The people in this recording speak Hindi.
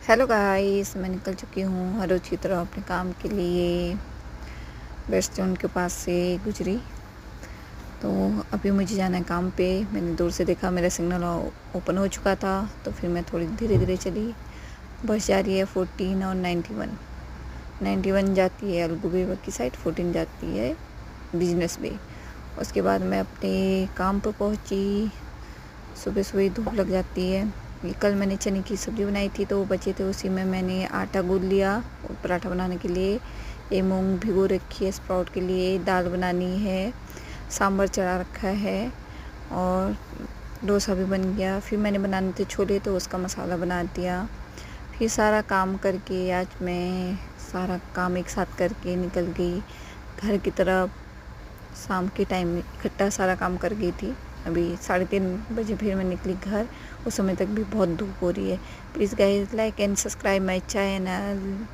हेलो गाइस, मैं निकल चुकी हूँ हर रोज़ की तरह अपने काम के लिए। रेस्टोरेंट के पास से गुजरी तो अभी मुझे जाना है काम पे। मैंने दूर से देखा मेरा सिग्नल ओपन हो चुका था, तो फिर मैं थोड़ी धीरे धीरे चली। बस जा रही है 14 और 91। 91 जाती है अलगुबे की साइड, 14 जाती है बिजनेस वे। उसके बाद मैं अपने काम पर पहुँची। सुबह सुबह धूप लग जाती है। ये कल मैंने चने की सब्ज़ी बनाई थी, तो वो बचे थे, उसी में मैंने आटा गूँथ लिया और पराठा बनाने के लिए। ये मूंग भिगो रखी है स्प्राउट के लिए, दाल बनानी है, सांभर चढ़ा रखा है और डोसा भी बन गया। फिर मैंने बनाने थे छोले, तो उसका मसाला बना दिया। फिर सारा काम करके आज मैं सारा काम एक साथ करके निकल गई घर की तरफ। शाम के टाइम में इकट्ठा सारा काम कर गई थी। अभी 3:30 बजे फिर मैं निकली घर। उस समय तक भी बहुत धूप हो रही है। Please guys, like and subscribe my channel.